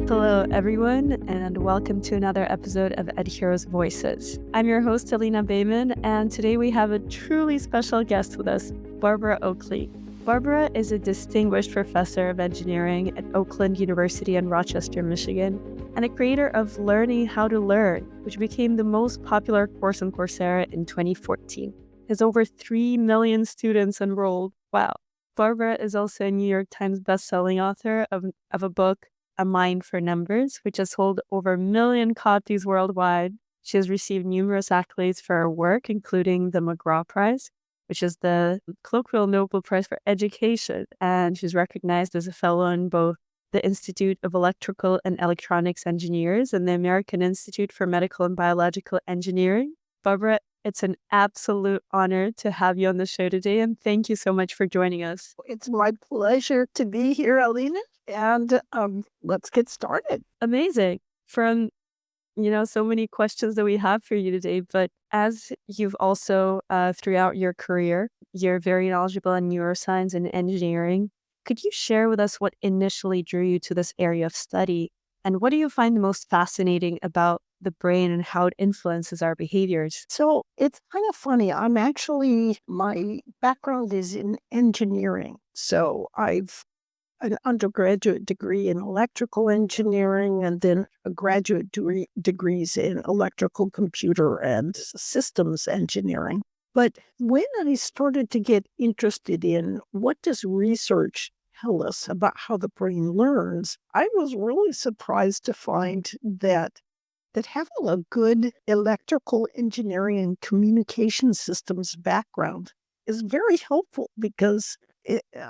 Hello, everyone, and welcome to another episode of EdHeroes Voices. I'm your host, Alina Baimen, and today we have a truly special guest with us, Barbara Oakley. Barbara is a distinguished professor of engineering at Oakland University in Rochester, Michigan, and a creator of Learning How to Learn, which became the most popular course on Coursera in 2014. Has over 3 million students enrolled. Wow. Barbara is also a New York Times bestselling author of a book, A Mind for Numbers, which has sold over 1 million copies worldwide. She has received numerous accolades for her work, including the McGraw Prize, which is the colloquial Nobel Prize for Education, and she's recognized as a fellow in both the Institute of Electrical and Electronics Engineers and the American Institute for Medical and Biological Engineering. Barbara, it's an absolute honor to have you on the show today, and thank you so much for joining us. It's my pleasure to be here, Alina, and let's get started. Amazing. From, so many questions that we have for you today, but as you've also, throughout your career, you're very knowledgeable in neuroscience and engineering. Could you share with us what initially drew you to this area of study, and what do you find the most fascinating about the brain and how it influences our behaviors? So it's kind of funny. My background is in engineering. So I've an undergraduate degree in electrical engineering and then a graduate degrees in electrical computer and systems engineering. But when I started to get interested in what does research tell us about how the brain learns, I was really surprised to find that having a good electrical engineering and communication systems background is very helpful because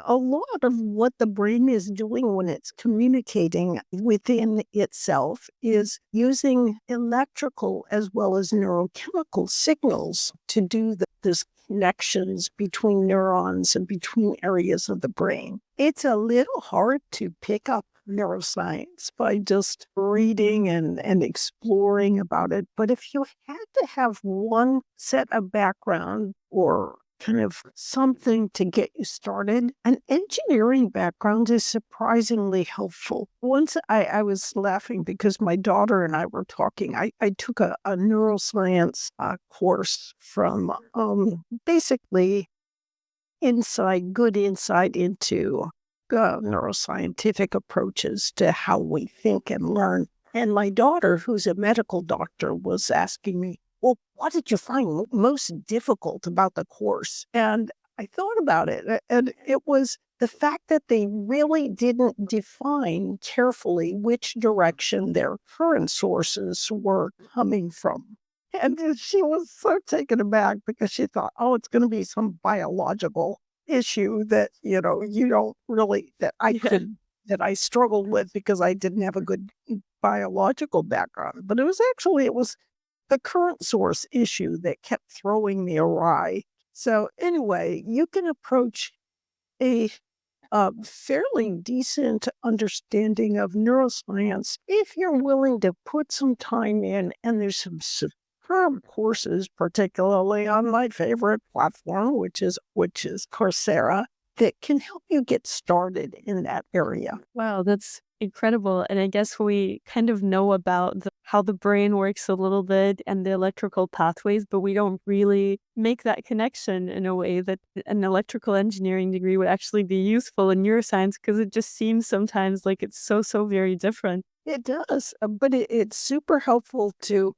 a lot of what the brain is doing when it's communicating within itself is using electrical as well as neurochemical signals to do this connections between neurons and between areas of the brain. It's a little hard to pick up neuroscience by just reading and exploring about it. But if you had to have one set of background or kind of something to get you started, an engineering background is surprisingly helpful. Once I was laughing because my daughter and I were talking. I took a neuroscience course from basically good insight into neuroscientific approaches to how we think and learn. And my daughter, who's a medical doctor, was asking me, well, what did you find most difficult about the course? And I thought about it, and it was the fact that they really didn't define carefully which direction their current sources were coming from. And she was so taken aback because she thought, oh, it's going to be some biological issue that, you don't really, that I struggled with because I didn't have a good biological background. But it was the current source issue that kept throwing me awry. So anyway, you can approach a fairly decent understanding of neuroscience if you're willing to put some time in, and there's some courses, particularly on my favorite platform, which is Coursera, that can help you get started in that area. Wow, that's incredible. And I guess we kind of know about how the brain works a little bit and the electrical pathways, but we don't really make that connection in a way that an electrical engineering degree would actually be useful in neuroscience, because it just seems sometimes like it's so very different. It does, but it's super helpful to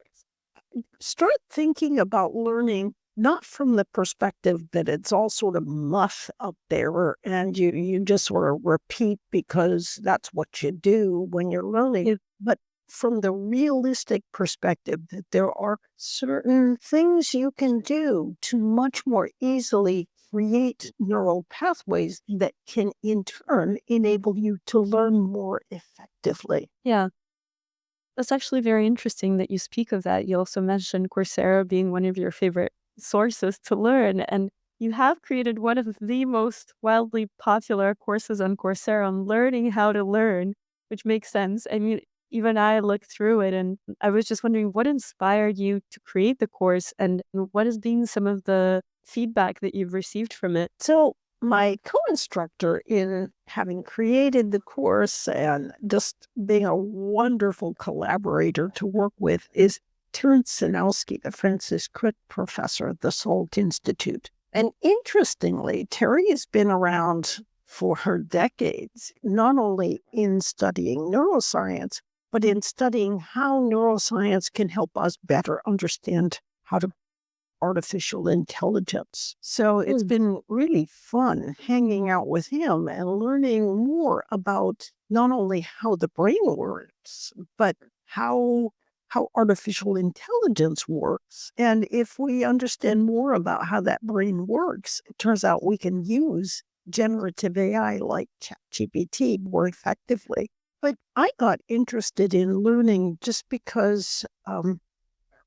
start thinking about learning not from the perspective that it's all sort of muff up there and you just sort of repeat because that's what you do when you're learning, but from the realistic perspective that there are certain things you can do to much more easily create neural pathways that can in turn enable you to learn more effectively. Yeah. That's actually very interesting that you speak of that. You also mentioned Coursera being one of your favorite sources to learn, and you have created one of the most wildly popular courses on Coursera on learning how to learn, which makes sense. I mean, even I looked through it and I was just wondering what inspired you to create the course and what has been some of the feedback that you've received from it. So my co-instructor in having created the course and just being a wonderful collaborator to work with is Terence Sinowski, the Francis Crick professor at the Salt Institute. And interestingly, Terry has been around for her decades, not only in studying neuroscience, but in studying how neuroscience can help us better understand how to artificial intelligence. So it's been really fun hanging out with him and learning more about not only how the brain works, but how artificial intelligence works. And if we understand more about how that brain works, it turns out we can use generative AI like ChatGPT more effectively. But I got interested in learning just because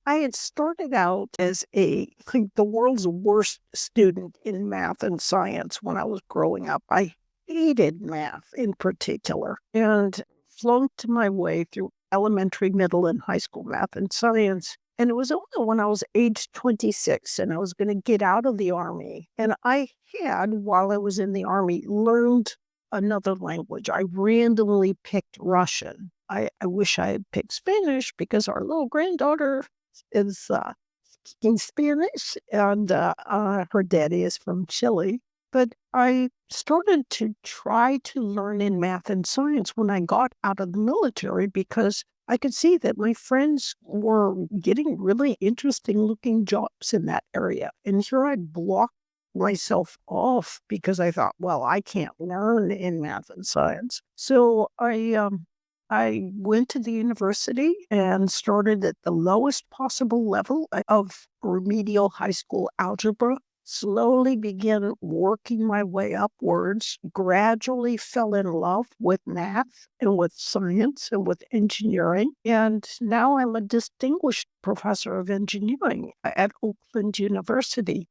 I had started out as like the world's worst student in math and science when I was growing up. I hated math in particular and flunked my way through elementary, middle, and high school math and science. And it was only when I was age 26 and I was going to get out of the Army. And I had, while I was in the Army, learned another language. I randomly picked Russian. I wish I had picked Spanish because our little granddaughter is speaking Spanish, and her daddy is from Chile. But I started to try to learn in math and science when I got out of the military because I could see that my friends were getting really interesting looking jobs in that area. And here I'd blocked myself off because I thought, well, I can't learn in math and science. So I went to the university and started at the lowest possible level of remedial high school algebra, slowly began working my way upwards, gradually fell in love with math and with science and with engineering. And now I'm a distinguished professor of engineering at Oakland University.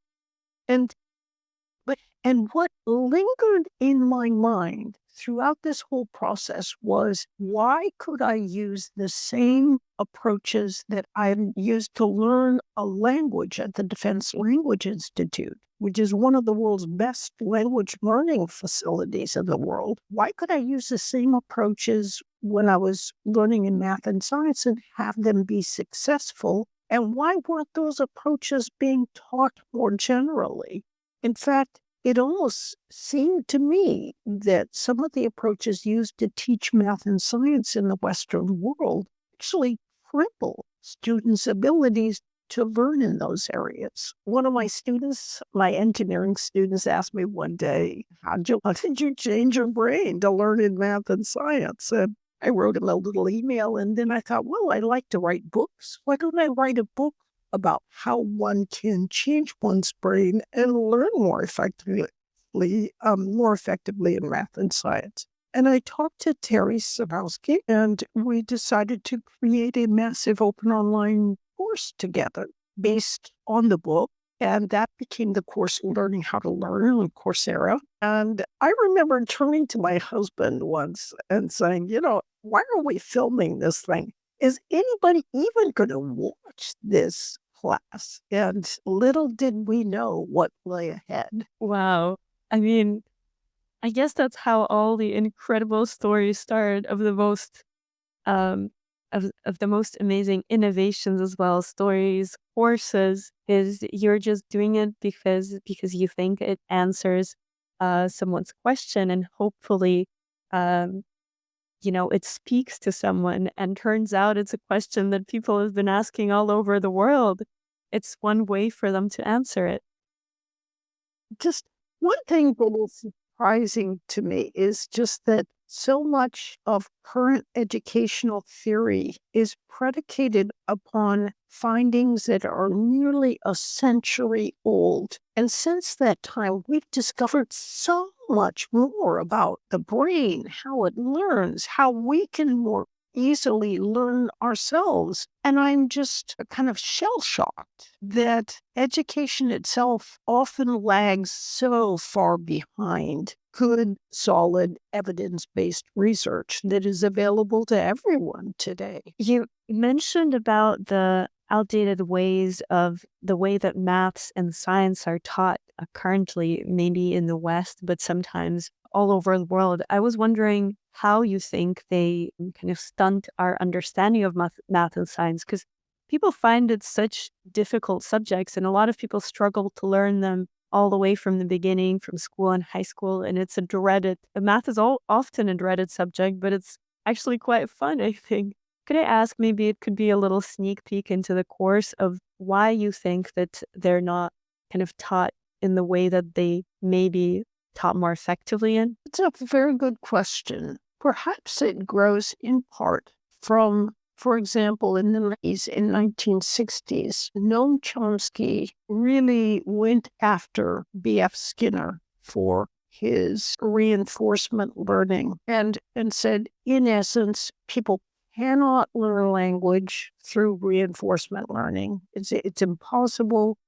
And what lingered in my mind throughout this whole process was, why could I use the same approaches that I used to learn a language at the Defense Language Institute, which is one of the world's best language learning facilities in the world? Why could I use the same approaches when I was learning in math and science and have them be successful? And why weren't those approaches being taught more generally? In fact, it almost seemed to me that some of the approaches used to teach math and science in the Western world actually cripple students' abilities to learn in those areas. One of my students, my engineering students, asked me one day, how did you change your brain to learn in math and science? And I wrote him a little email, and then I thought, well, I like to write books. Why don't I write a book about how one can change one's brain and learn more effectively in math and science? And I talked to Terry Sinowski, and we decided to create a massive open online course together based on the book. And that became the course Learning How to Learn on Coursera. And I remember turning to my husband once and saying, why are we filming this thing? Is anybody even going to watch this class? And little did we know what lay ahead. Wow. I mean, I guess that's how all the incredible stories start of the most of the most amazing innovations as well, stories, courses, is you're just doing it because you think it answers someone's question, and hopefully it speaks to someone, and turns out it's a question that people have been asking all over the world. It's one way for them to answer it. Just one thing that is surprising to me is just that so much of current educational theory is predicated upon findings that are nearly a century old. And since that time, we've discovered so much more about the brain, how it learns, how we can more easily learn ourselves. And I'm just kind of shell-shocked that education itself often lags so far behind good, solid, evidence-based research that is available to everyone today. You mentioned about the outdated ways of the way that maths and science are taught currently, maybe in the West, but sometimes all over the world. I was wondering how you think they kind of stunt our understanding of math and science, because people find it such difficult subjects, and a lot of people struggle to learn them all the way from the beginning, from school and high school. And it's math is often a dreaded subject, but it's actually quite fun, I think. Could I ask, maybe it could be a little sneak peek into the course of why you think that they're not kind of taught in the way that they may be taught more effectively in? It's a very good question. Perhaps it grows in part from, for example, in the 1960s, Noam Chomsky really went after B.F. Skinner for his reinforcement learning and said, in essence, people cannot learn language through reinforcement learning. It's impossible.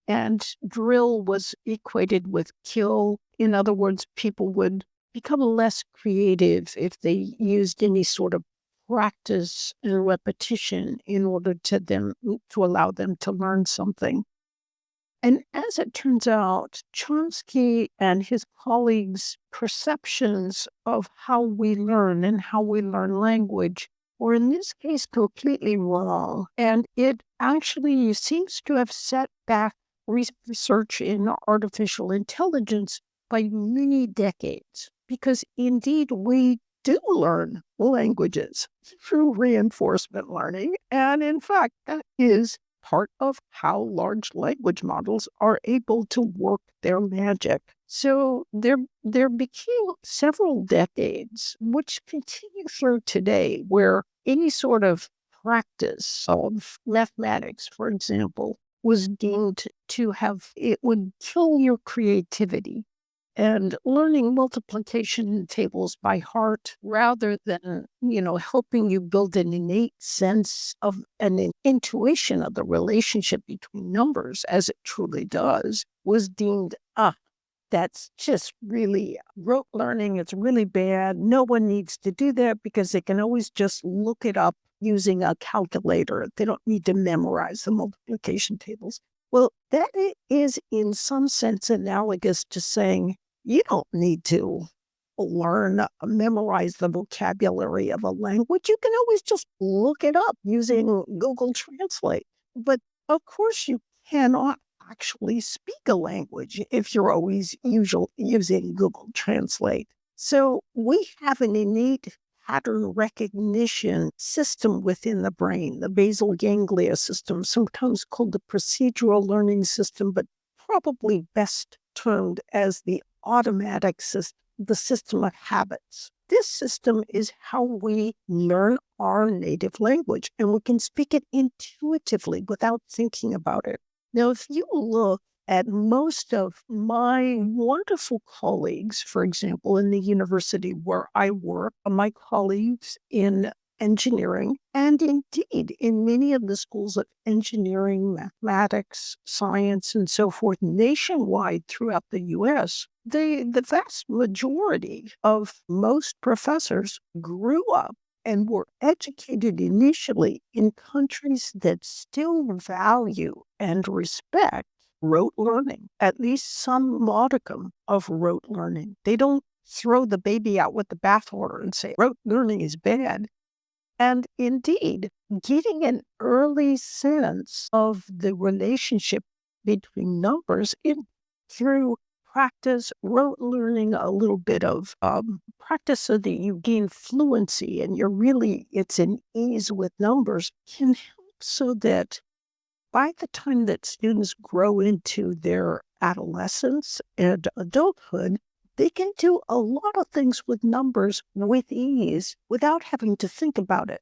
And drill was equated with kill. In other words, people would become less creative if they used any sort of practice and repetition in order to allow them to learn something. And as it turns out, Chomsky and his colleagues' perceptions of how we learn and how we learn language were in this case completely wrong. And it actually seems to have set back research in artificial intelligence by many decades, because indeed we do learn languages through reinforcement learning. And in fact, that is part of how large language models are able to work their magic. So there became several decades, which continue through today, where any sort of practice of mathematics, for example, was deemed to it would kill your creativity. And learning multiplication tables by heart, rather than, helping you build an innate sense of an intuition of the relationship between numbers, as it truly does, was deemed, that's just really rote learning. It's really bad. No one needs to do that because they can always just look it up using a calculator. They don't need to memorize the multiplication tables. Well, that is in some sense analogous to saying, you don't need to memorize the vocabulary of a language. You can always just look it up using Google Translate. But of course, you cannot actually speak a language if you're always using Google Translate. So we have an innate pattern recognition system within the brain, the basal ganglia system, sometimes called the procedural learning system, but probably best termed as the automatic system, the system of habits. This system is how we learn our native language, and we can speak it intuitively without thinking about it. Now, if you look at most of my wonderful colleagues, for example, in the university where I work, my colleagues in engineering, and indeed in many of the schools of engineering, mathematics, science, and so forth nationwide throughout the U.S., the vast majority of most professors grew up and were educated initially in countries that still value and respect rote learning, at least some modicum of rote learning. They don't throw the baby out with the bathwater and say rote learning is bad. And indeed, getting an early sense of the relationship between numbers through practice, rote learning, a little bit of practice so that you gain fluency and it's an ease with numbers, can help so that by the time that students grow into their adolescence and adulthood, they can do a lot of things with numbers with ease without having to think about it.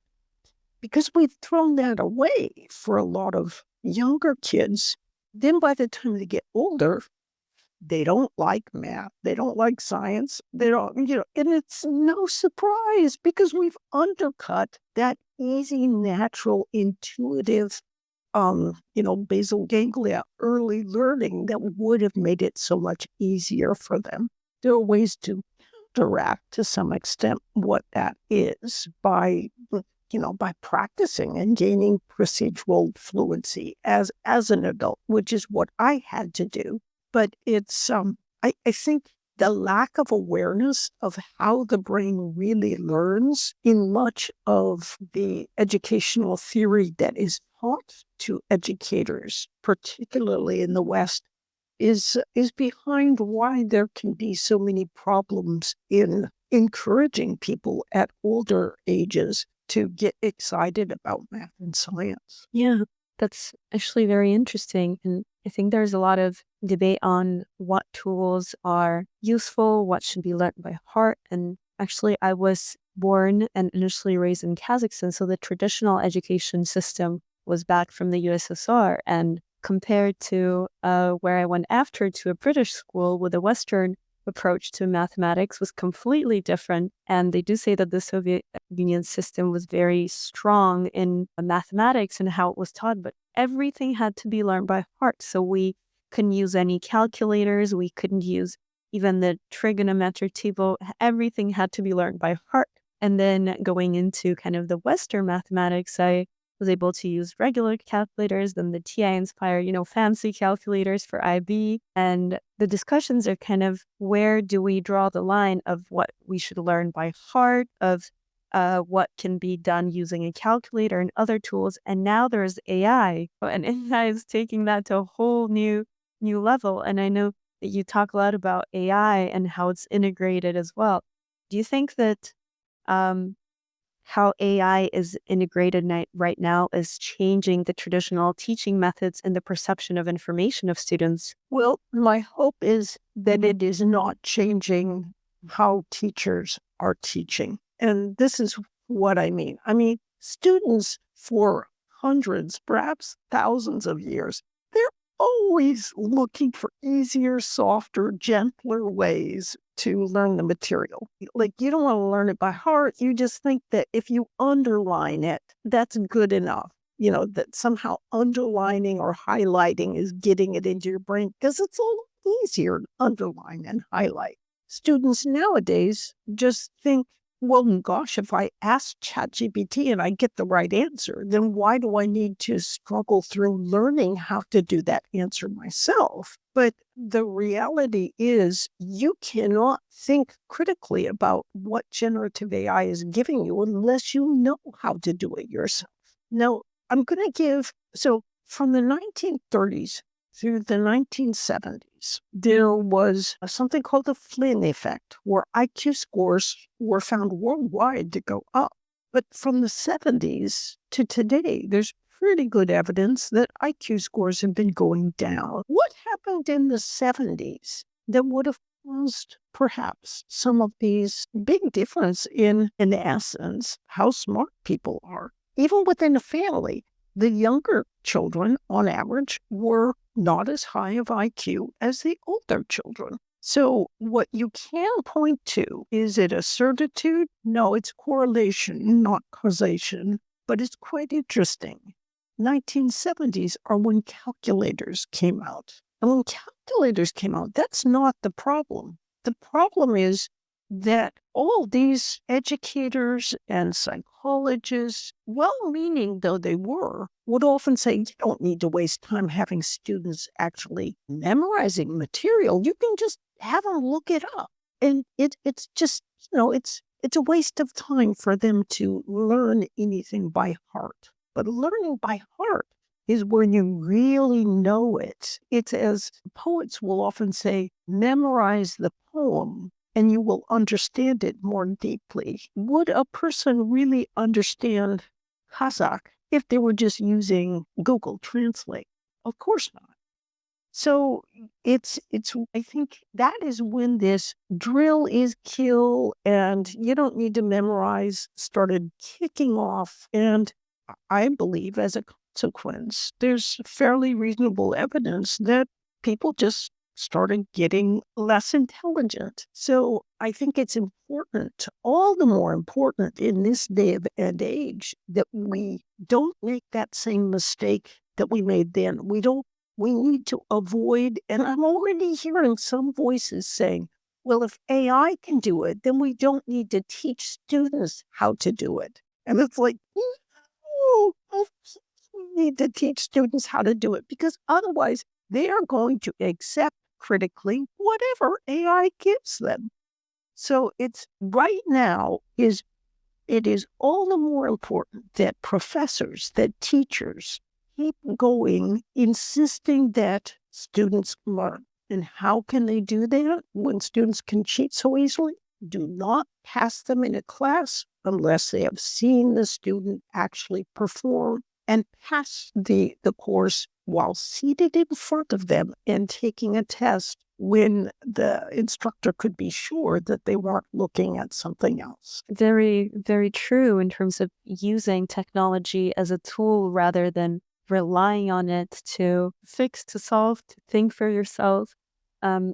Because we've thrown that away for a lot of younger kids. Then by the time they get older, they don't like math. They don't like science. They don't, and it's no surprise because we've undercut that easy, natural, intuitive, basal ganglia early learning that would have made it so much easier for them. There are ways to counteract to some extent what that is by by practicing and gaining procedural fluency as an adult, which is what I had to do. But it's, I think the lack of awareness of how the brain really learns in much of the educational theory that is taught to educators, particularly in the West, is behind why there can be so many problems in encouraging people at older ages to get excited about math and science. Yeah, that's actually very interesting. And I think there's a lot of debate on what tools are useful, what should be learned by heart. And actually, I was born and initially raised in Kazakhstan. So the traditional education system was back from the USSR. And compared to where I went after to a British school with a Western approach to mathematics was completely different. And they do say that the Soviet Union system was very strong in mathematics and how it was taught, but everything had to be learned by heart. So we couldn't use any calculators. We couldn't use even the trigonometric table. Everything had to be learned by heart. And then going into kind of the Western mathematics, I was able to use regular calculators, then the TI Inspire, fancy calculators for IB. And the discussions are kind of where do we draw the line of what we should learn by heart, of what can be done using a calculator and other tools. And now there's AI, and AI is taking that to a whole new level. And I know that you talk a lot about AI and how it's integrated as well. Do you think that how AI is integrated right now is changing the traditional teaching methods and the perception of information of students? Well, my hope is that it is not changing how teachers are teaching. And this is what I mean. I mean, students for hundreds, perhaps thousands of years, they're always looking for easier, softer, gentler ways to learn the material. Like, you don't want to learn it by heart. You just think that if you underline it, that's good enough. That somehow underlining or highlighting is getting it into your brain because it's a little easier to underline and highlight. Students nowadays just think, well, gosh, if I ask ChatGPT and I get the right answer, then why do I need to struggle through learning how to do that answer myself? But the reality is you cannot think critically about what generative AI is giving you unless you know how to do it yourself. Now, I'm going to so from the 1930s through the 1970s, there was something called the Flynn effect, where IQ scores were found worldwide to go up. But from the 70s to today, there's pretty good evidence that IQ scores have been going down. What happened in the 70s that would have caused perhaps some of these big difference in essence, how smart people are? Even within a family, the younger children, on average, were not as high of IQ as the older children. So what you can point to, is it a certitude? No, it's correlation, not causation, but it's quite interesting. 1970s are when calculators came out. And when calculators came out, that's not the problem. The problem is that all these educators and psychologists, well-meaning though they were, would often say, you don't need to waste time having students actually memorizing material. You can just have them look it up. And it's just, it's a waste of time for them to learn anything by heart. But learning by heart is where you really know it. It's, as poets will often say, memorize the poem and you will understand it more deeply. Would a person really understand Kazakh if they were just using Google Translate? Of course not. So it's I think that is when this drill is kill and you don't need to memorize started kicking off. And I believe as a consequence, there's fairly reasonable evidence that people just started getting less intelligent. So I think it's important, all the more important in this day and age, that we don't make that same mistake that we made then. We need to avoid, and I'm already hearing some voices saying, well, if AI can do it, then we don't need to teach students how to do it. And it's like, no, we need to teach students how to do it because otherwise they are going to accept critically whatever AI gives them. So it's right now it is all the more important that professors, that teachers keep going, insisting that students learn. And how can they do that when students can cheat so easily? Do not pass them in a class unless they have seen the student actually perform and pass the course while seated in front of them and taking a test when the instructor could be sure that they weren't looking at something else. Very, very true in terms of using technology as a tool rather than relying on it to fix, to solve, to think for yourself.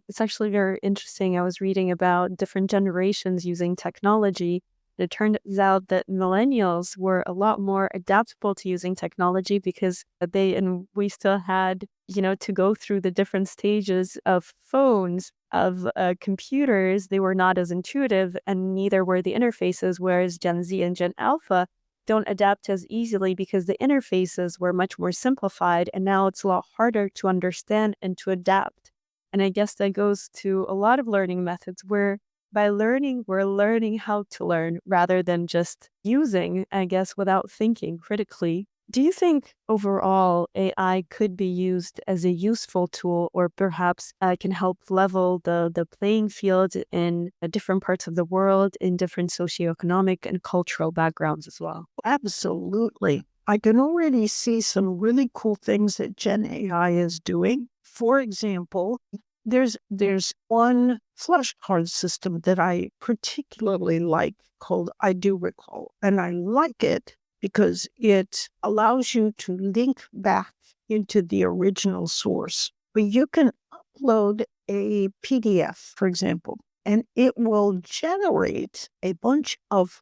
It's actually very interesting. I was reading about different generations using technology. It turns out that millennials were a lot more adaptable to using technology because we still had, to go through the different stages of phones, of computers. They were not as intuitive and neither were the interfaces, whereas Gen Z and Gen Alpha don't adapt as easily because the interfaces were much more simplified and now it's a lot harder to understand and to adapt. And I guess that goes to a lot of learning methods where by learning, we're learning how to learn rather than just using, I guess, without thinking critically. Do you think overall AI could be used as a useful tool or perhaps can help level the playing field in different parts of the world, in different socioeconomic and cultural backgrounds as well? Absolutely. I can already see some really cool things that Gen AI is doing. For example, there's one flashcard system that I particularly like called I Do Recall. And I like it because it allows you to link back into the original source. But you can upload a PDF, for example, and it will generate a bunch of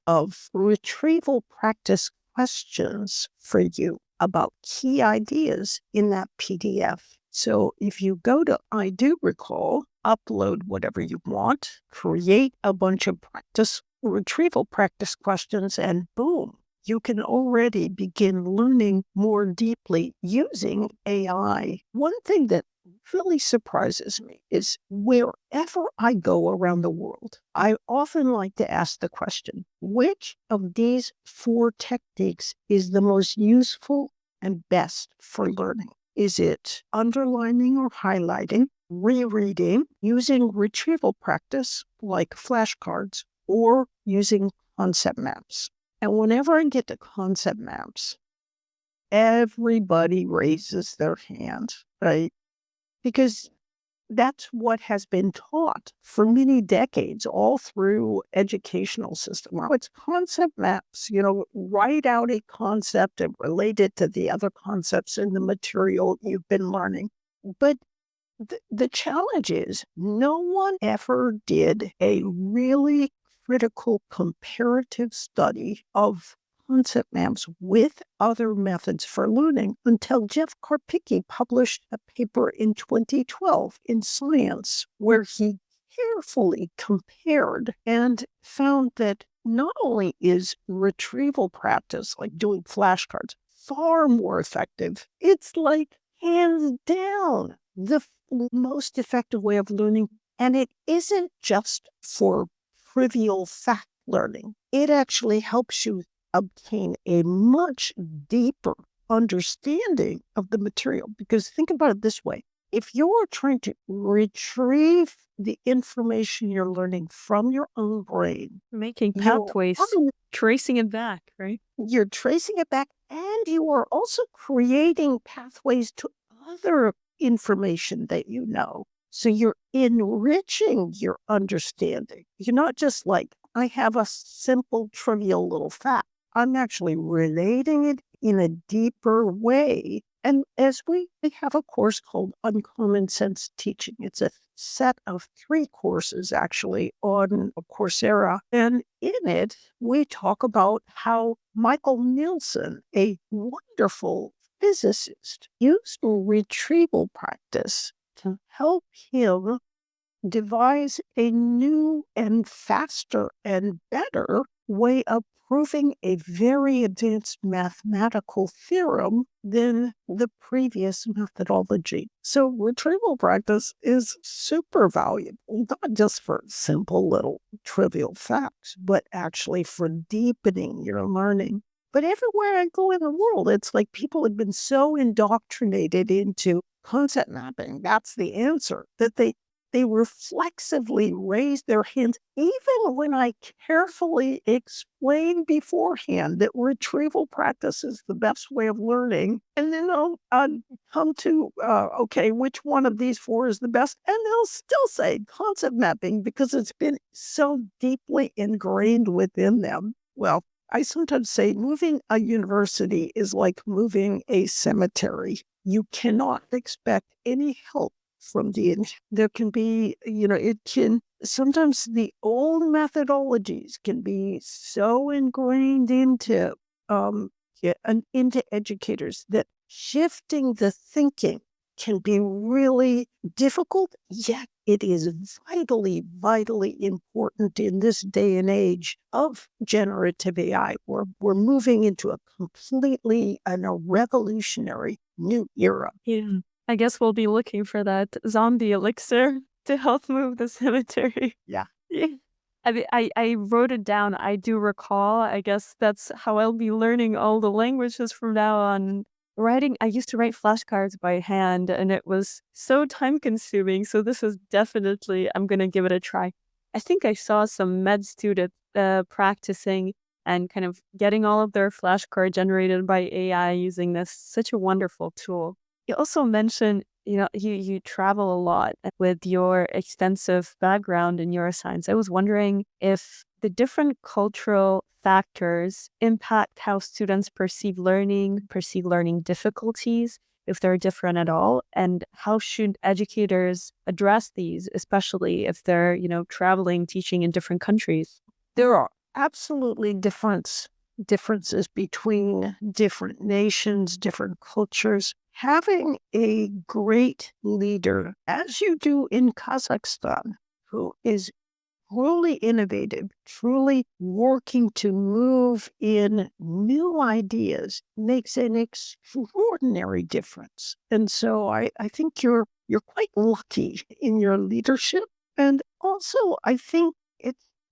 retrieval practice questions for you about key ideas in that PDF. So if you go to I Do Recall, upload whatever you want, create a bunch of retrieval practice questions, and boom, you can already begin learning more deeply using AI. One thing that really surprises me is wherever I go around the world, I often like to ask the question, which of these 4 techniques is the most useful and best for learning? Is it underlining or highlighting, rereading, using retrieval practice like flashcards, or using concept maps? And whenever I get to concept maps, everybody raises their hand, right? Because that's what has been taught for many decades all through educational system. Well, it's concept maps, write out a concept and relate it to the other concepts in the material you've been learning. But the challenge is no one ever did a really critical comparative study of concept maps with other methods for learning until Jeff Karpicki published a paper in 2012 in Science where he carefully compared and found that not only is retrieval practice, like doing flashcards, far more effective, it's like hands down the most effective way of learning. And it isn't just for trivial fact learning. It actually helps you obtain a much deeper understanding of the material. Because think about it this way. If you're trying to retrieve the information you're learning from your own brain, Making pathways, tracing it back, right? You're tracing it back, and you are also creating pathways to other information that you know. So you're enriching your understanding. You're not just like, I have a simple, trivial little fact. I'm actually relating it in a deeper way. And as we have a course called Uncommon Sense Teaching. It's a set of 3 courses actually on Coursera. And in it, we talk about how Michael Nielsen, a wonderful physicist, used retrieval practice to help him devise a new and faster and better way of proving a very advanced mathematical theorem than the previous methodology. So retrieval practice is super valuable, not just for simple little trivial facts, but actually for deepening your learning. But everywhere I go in the world, it's like people have been so indoctrinated into concept mapping. That's the answer, that they reflexively raise their hands, even when I carefully explain beforehand that retrieval practice is the best way of learning. And then I'll come to, okay, which one of these four is the best? And they'll still say concept mapping because it's been so deeply ingrained within them. Well, I sometimes say moving a university is like moving a cemetery. You cannot expect any help from there can be, sometimes the old methodologies can be so ingrained into, into educators that shifting the thinking can be really difficult, yet it is vitally, vitally important in this day and age of generative AI. We're moving into a completely and a revolutionary new era. Yeah. I guess we'll be looking for that zombie elixir to help move the cemetery. Yeah. Yeah. I wrote it down. I do recall. I guess that's how I'll be learning all the languages from now on. I used to write flashcards by hand, and it was so time consuming. So this is definitely, I'm going to give it a try. I think I saw some med students practicing and kind of getting all of their flashcard generated by AI using this. Such a wonderful tool. You also mentioned, you travel a lot with your extensive background in neuroscience. I was wondering if the different cultural factors impact how students perceive learning difficulties, if they're different at all, and how should educators address these, especially if they're, traveling, teaching in different countries? There are absolutely differences between different nations, different cultures. Having a great leader, as you do in Kazakhstan, who is truly innovative, truly working to move in new ideas, makes an extraordinary difference. And so I think you're quite lucky in your leadership. And also, I think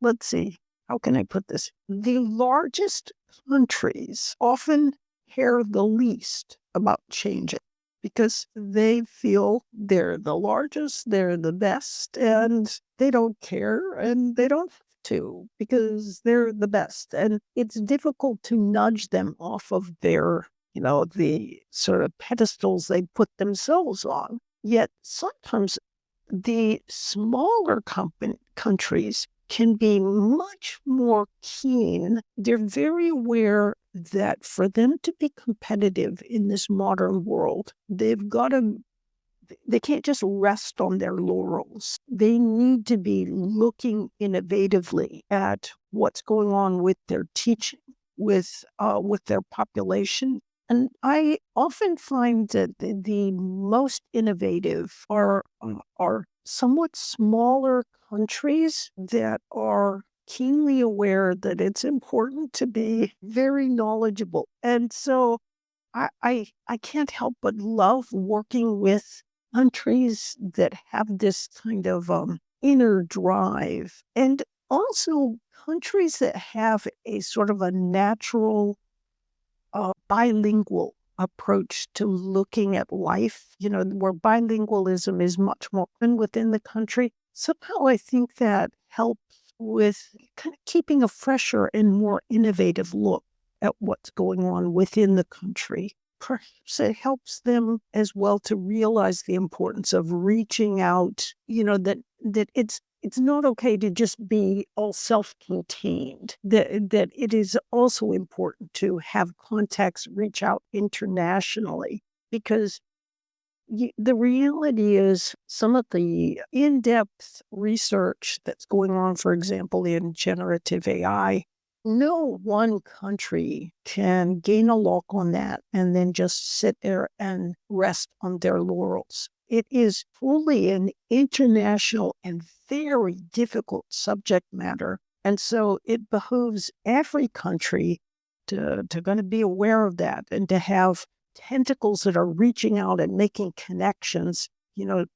let's see, how can I put this? The largest countries often care the least about changing because they feel they're the largest, they're the best, and they don't care and they don't have to because they're the best. And it's difficult to nudge them off of their, the sort of pedestals they put themselves on. Yet sometimes the smaller countries can be much more keen. They're very aware that for them to be competitive in this modern world, they can't just rest on their laurels. They need to be looking innovatively at what's going on with their teaching, with their population. And I often find that the most innovative are somewhat smaller countries that are keenly aware that it's important to be very knowledgeable. And so I can't help but love working with countries that have this kind of inner drive, and also countries that have a sort of a natural bilingual approach to looking at life, where bilingualism is much more common within the country. Somehow I think that helps with kind of keeping a fresher and more innovative look at what's going on within the country. Perhaps it helps them as well to realize the importance of reaching out, that it's not okay to just be all self-contained, that it is also important to have contacts reach out internationally, because the reality is some of the in-depth research that's going on, for example, in generative AI, no one country can gain a lock on that and then just sit there and rest on their laurels. It is truly an international and very difficult subject matter. And so it behooves every country to kind of be aware of that and to have tentacles that are reaching out and making connections,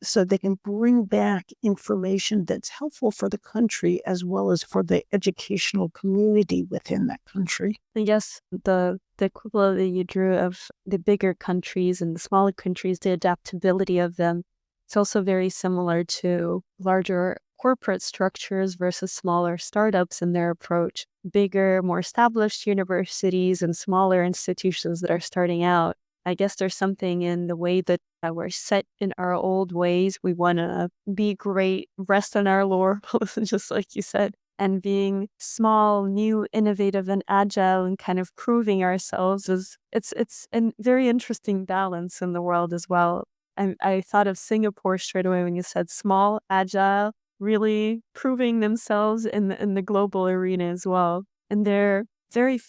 so they can bring back information that's helpful for the country as well as for the educational community within that country. I guess the equivalent that you drew of the bigger countries and the smaller countries, the adaptability of them, it's also very similar to larger corporate structures versus smaller startups in their approach. Bigger, more established universities and smaller institutions that are starting out. I guess there's something in the way that we're set in our old ways. We want to be great, rest on our laurels, just like you said, and being small, new, innovative, and agile, and kind of proving ourselves it's a very interesting balance in the world as well. I thought of Singapore straight away when you said small, agile, really proving themselves in the global arena as well. And they're very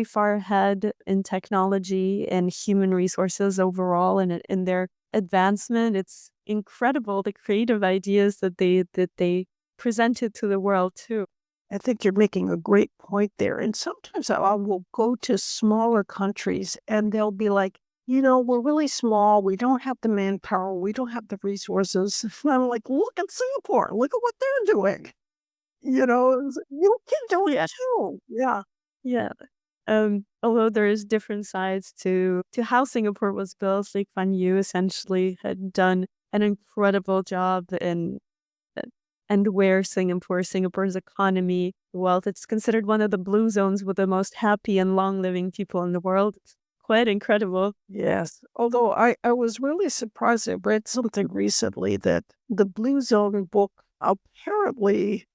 far ahead in technology and human resources overall, and in their advancement. It's incredible the creative ideas that they presented to the world too. I think you're making a great point there. And sometimes I will go to smaller countries and they'll be like, we're really small. We don't have the manpower. We don't have the resources. And I'm like, look at Singapore. Look at what they're doing. You can do it too. Yeah. Yeah. Although there is different sides to how Singapore was built, like Fan Yu essentially had done an incredible job and where Singapore's economy, wealth, it's considered one of the blue zones with the most happy and long-living people in the world. It's quite incredible. Yes. Although I was really surprised. I read something recently that the Blue Zone book apparently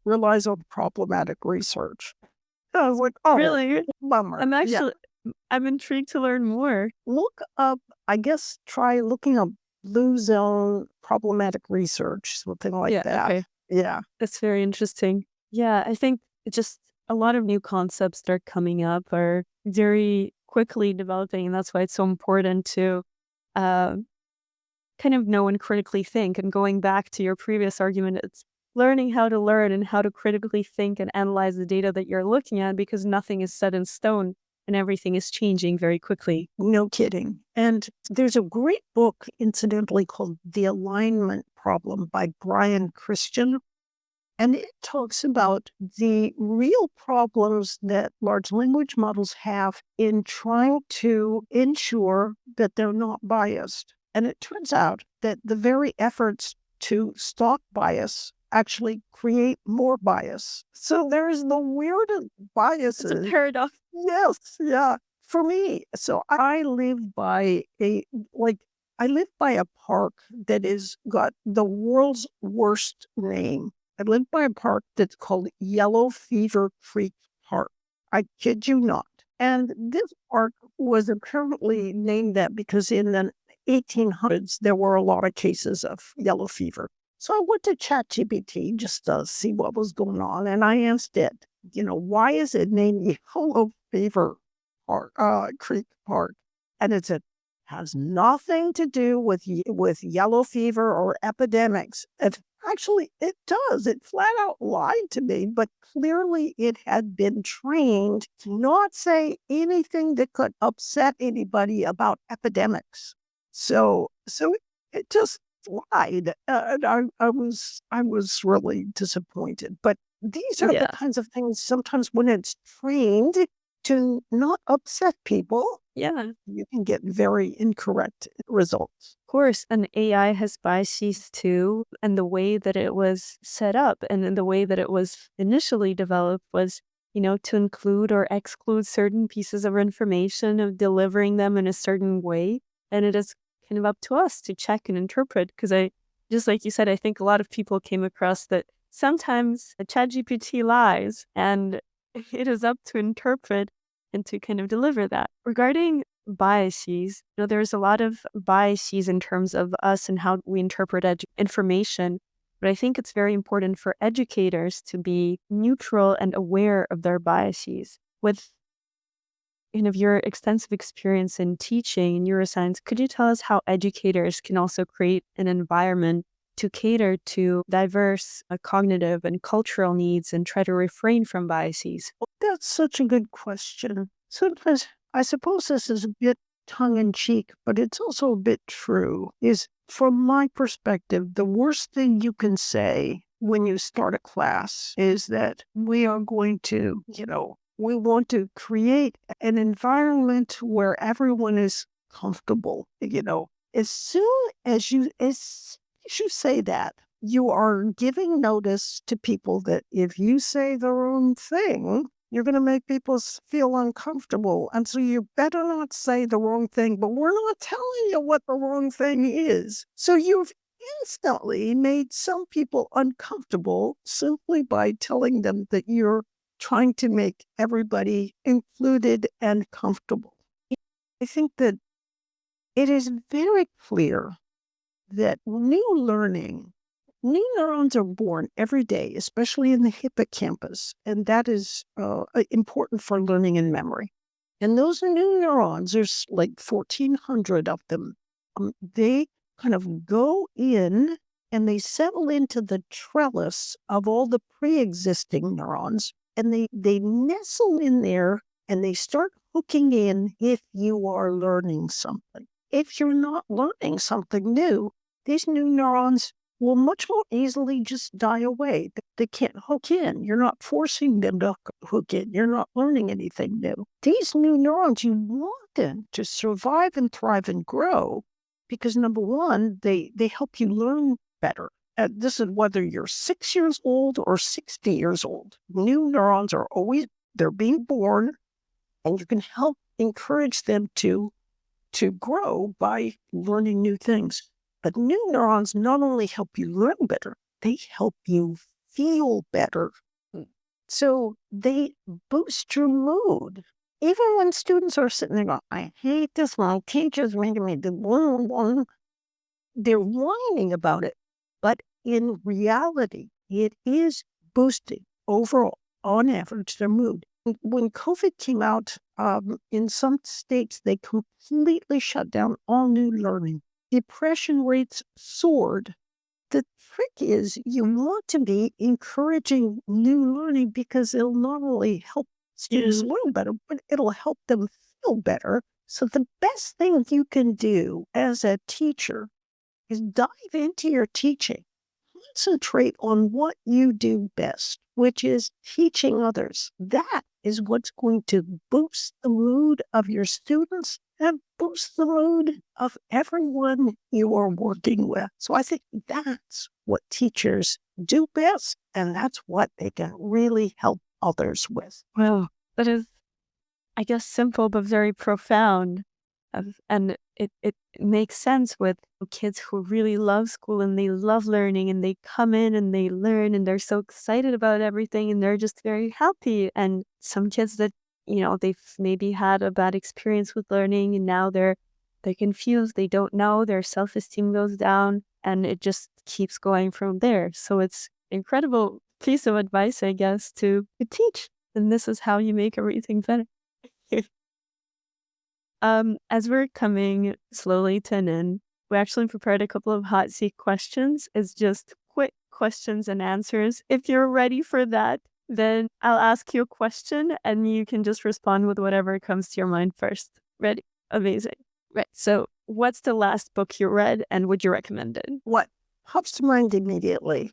relies on problematic research. I was like, oh, Really? bummer. I'm intrigued to learn more. Look up, I guess, try looking up Blue Zone problematic research, something like that. Okay. Yeah. That's very interesting. Yeah, I think it's just a lot of new concepts that are coming up are very quickly developing, and that's why it's so important to uh, kind of know and critically think. And going back to your previous argument, it's learning how to learn and how to critically think and analyze the data that you're looking at, because nothing is set in stone and everything is changing very quickly. No kidding. And there's a great book, incidentally, called The Alignment Problem by Brian Christian. And it talks about the real problems that large language models have in trying to ensure that they're not biased. And it turns out that the very efforts to stop bias actually create more bias. So there's the weirdest biases. It's a paradox. Yes, yeah. For me, so I live by a park that is got the world's worst name. I live by a park that's called Yellow Fever Creek Park. I kid you not. And this park was apparently named that because in the 1800s, there were a lot of cases of yellow fever. So I went to ChatGPT just to see what was going on. And I asked it, why is it named Yellow Fever Park, Creek Park? And it said, has nothing to do with yellow fever or epidemics. Actually, it does. It flat out lied to me, but clearly it had been trained to not say anything that could upset anybody about epidemics. So it just lied, and I was really disappointed. But these are the kinds of things. Sometimes when it's trained to not upset people, you can get very incorrect results. Of course, and AI has biases too, and the way that it was set up and in the way that it was initially developed was, to include or exclude certain pieces of information, of delivering them in a certain way. And it is kind of up to us to check and interpret, because just like you said, I think a lot of people came across that sometimes a ChatGPT lies, and it is up to interpret and to kind of deliver that. Regarding biases, there's a lot of biases in terms of us and how we interpret information, but I think it's very important for educators to be neutral and aware of their biases. With your extensive experience in teaching in neuroscience, could you tell us how educators can also create an environment to cater to diverse cognitive and cultural needs and try to refrain from biases? Well, that's such a good question. Sometimes I suppose this is a bit tongue-in-cheek, but it's also a bit true, is from my perspective, the worst thing you can say when you start a class is that we are going to, we want to create an environment where everyone is comfortable. As soon as you say that, you are giving notice to people that if you say the wrong thing, you're going to make people feel uncomfortable. And so you better not say the wrong thing, but we're not telling you what the wrong thing is. So you've instantly made some people uncomfortable simply by telling them that you're trying to make everybody included and comfortable. I think that it is very clear that new neurons are born every day, especially in the hippocampus, and that is important for learning and memory. And those new neurons, there's like 1,400 of them, they kind of go in and they settle into the trellis of all the pre-existing neurons, and they nestle in there and they start hooking in if you are learning something. If you're not learning something new, these new neurons will much more easily just die away. They can't hook in. You're not forcing them to hook in. You're not learning anything new. These new neurons, you want them to survive and thrive and grow because, number one, they help you learn better. This is whether you're 6 years old or 60 years old. New neurons are they're being born, and you can help encourage them to grow by learning new things. But new neurons not only help you learn better, they help you feel better. So they boost your mood. Even when students are sitting there going, I hate this, my teacher's making me do one. They're whining about it. But in reality, it is boosting overall, on average, their mood. When COVID came out, in some states, they completely shut down all new learning. Depression rates soared. The trick is you want to be encouraging new learning because it'll not only help students learn better, but it'll help them feel better. So the best thing you can do as a teacher is dive into your teaching. Concentrate on what you do best, which is teaching others. That is what's going to boost the mood of your students and boost the mood of everyone you are working with. So I think that's what teachers do best, and that's what they can really help others with. Wow, that is, I guess, simple but very profound. And it makes sense with kids who really love school and they love learning and they come in and they learn and they're so excited about everything and they're just very happy. And some kids that, they've maybe had a bad experience with learning and now they're confused, they don't know, their self-esteem goes down and it just keeps going from there. So it's incredible piece of advice, I guess, to teach. And this is how you make everything better. As we're coming slowly to an end, we actually prepared a couple of hot seat questions. It's just quick questions and answers. If you're ready for that, then I'll ask you a question and you can just respond with whatever comes to your mind first. Ready? Amazing. Right. So what's the last book you read and would you recommend it? What pops to mind immediately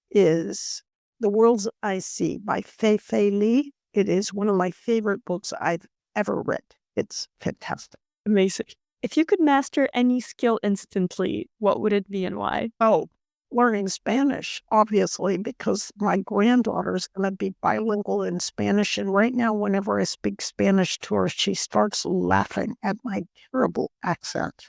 is The Worlds I See by Fei-Fei Li. It is one of my favorite books I've ever read. It's fantastic. Amazing. If you could master any skill instantly, what would it be and why? Oh, learning Spanish, obviously, because my granddaughter is going to be bilingual in Spanish. And right now, whenever I speak Spanish to her, she starts laughing at my terrible accent.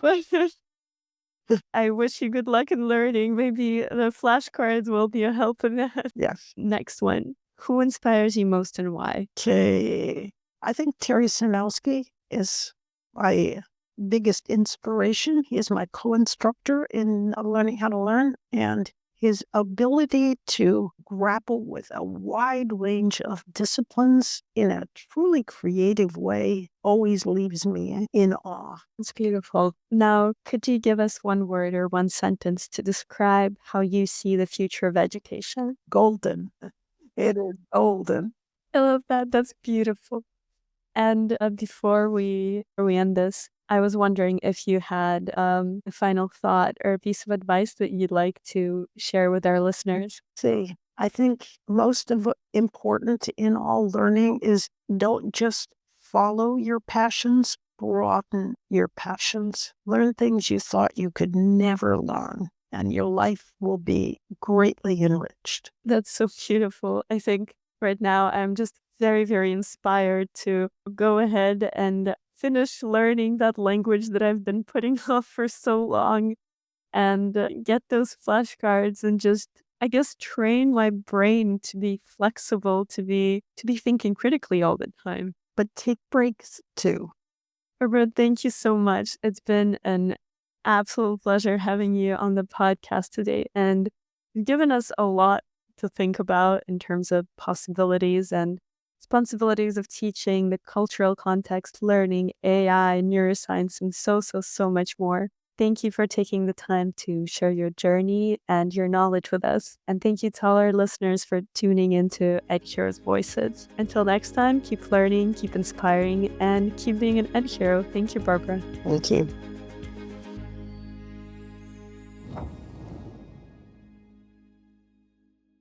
I wish you good luck in learning. Maybe the flashcards will be a help in that. Yes. Next one. Who inspires you most and why? Okay. I think Terry Sanowski is my biggest inspiration. He is my co-instructor in learning how to learn, and his ability to grapple with a wide range of disciplines in a truly creative way always leaves me in awe. It's beautiful. Now, could you give us one word or one sentence to describe how you see the future of education? Golden. It is golden. I love that. That's beautiful. And before we end this, I was wondering if you had a final thought or a piece of advice that you'd like to share with our listeners. See, I think most of what important in all learning is don't just follow your passions, broaden your passions. Learn things you thought you could never learn, and your life will be greatly enriched. That's so beautiful. I think right now I'm just very, very inspired to go ahead and finish learning that language that I've been putting off for so long and get those flashcards and just, I guess, train my brain to be flexible, to be thinking critically all the time. But take breaks too. Barbara, thank you so much. It's been an absolute pleasure having you on the podcast today, and you've given us a lot to think about in terms of possibilities and responsibilities of teaching, the cultural context, learning, AI, neuroscience, and so much more. Thank you for taking the time to share your journey and your knowledge with us. And thank you to all our listeners for tuning into EdHeroes Voices. Until next time, keep learning, keep inspiring, and keep being an EdHero. Thank you, Barbara. Thank you.